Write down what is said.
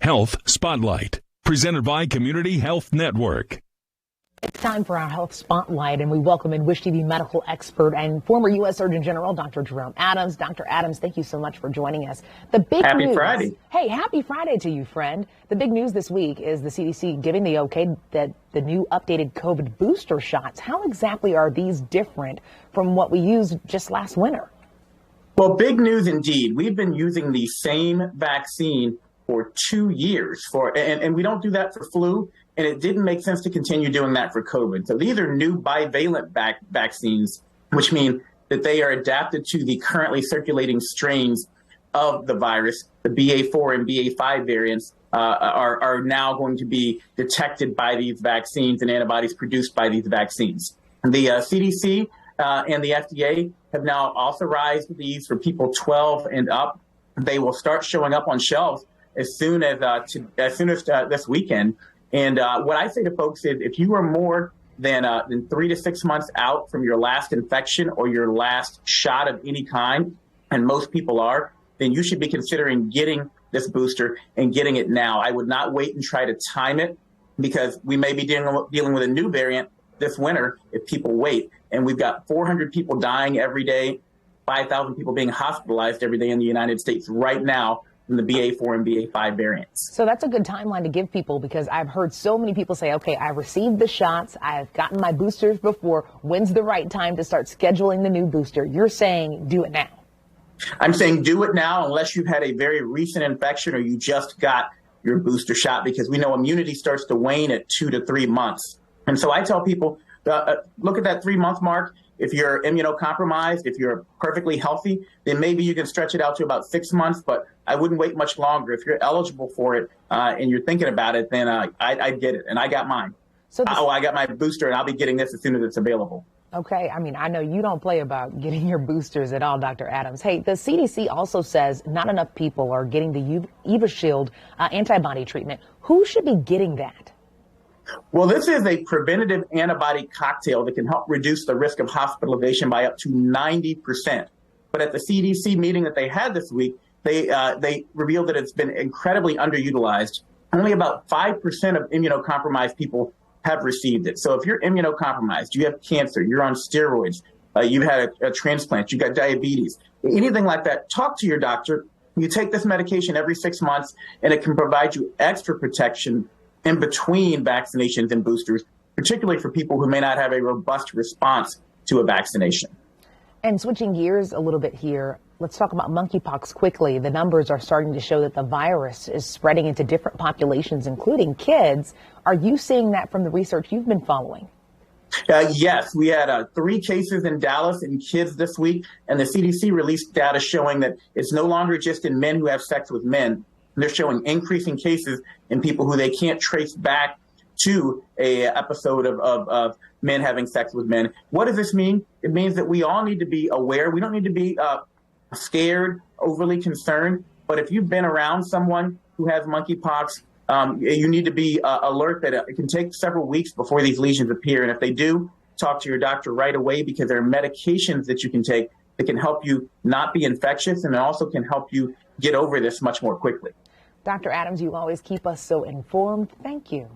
Health Spotlight, presented by Community Health Network. It's time for our Health Spotlight, and we welcome in Wish TV medical expert and former U.S. Surgeon General, Dr. Jerome Adams. Dr. Adams, thank you so much for joining us. Happy Friday. Hey, happy Friday to you, friend. The big news this week is the CDC giving the okay that the new updated COVID booster shots. How exactly are these different from what we used just last winter? Well, big news indeed. We've been using the same vaccine for 2 years and we don't do that for flu, and it didn't make sense to continue doing that for COVID. So these are new bivalent vaccines, which mean that they are adapted to the currently circulating strains of the virus. The BA4 and BA5 variants are now going to be detected by these vaccines and antibodies produced by these vaccines. The CDC and the FDA have now authorized these for people 12 and up. They will start showing up on shelves as soon as this weekend. And what I say to folks is, if you are more than 3 to 6 months out from your last infection or your last shot of any kind, and most people are, then you should be considering getting this booster and getting it now. I would not wait and try to time it, because we may be dealing with a new variant this winter if people wait. And we've got 400 people dying every day, 5,000 people being hospitalized every day in the United States right now from the BA4 and BA5 variants. So that's a good timeline to give people, because I've heard so many people say, okay, I received the shots, I've gotten my boosters before. When's the right time to start scheduling the new booster? You're saying do it now. I'm saying do it now unless you've had a very recent infection or you just got your booster shot, because we know immunity starts to wane at 2 to 3 months. And so I tell people, look at that 3-month mark. If you're immunocompromised, if you're perfectly healthy, then maybe you can stretch it out to about 6 months, but I wouldn't wait much longer. If you're eligible for it and you're thinking about it, then I'd get it. And I got mine. I got my booster, and I'll be getting this as soon as it's available. Okay. I mean, I know you don't play about getting your boosters at all, Dr. Adams. Hey, the CDC also says not enough people are getting the EvaShield antibody treatment. Who should be getting that? Well, this is a preventative antibody cocktail that can help reduce the risk of hospitalization by up to 90%. But at the CDC meeting that they had this week, they revealed that it's been incredibly underutilized. Only about 5% of immunocompromised people have received it. So if you're immunocompromised, you have cancer, you're on steroids, you've had a transplant, you've got diabetes, anything like that, talk to your doctor. You take this medication every 6 months, and it can provide you extra protection in between vaccinations and boosters, particularly for people who may not have a robust response to a vaccination. And switching gears a little bit here, let's talk about monkeypox quickly. The numbers are starting to show that the virus is spreading into different populations, including kids. Are you seeing that from the research you've been following? Yes, we had 3 cases in Dallas in kids this week, and the CDC released data showing that it's no longer just in men who have sex with men. They're showing increasing cases in people who they can't trace back to a episode of men having sex with men. What does this mean? It means that we all need to be aware. We don't need to be scared, overly concerned. But if you've been around someone who has monkeypox, you need to be alert that it can take several weeks before these lesions appear. And if they do, talk to your doctor right away, because there are medications that you can take that can help you not be infectious, and it also can help you get over this much more quickly. Dr. Adams, you always keep us so informed. Thank you.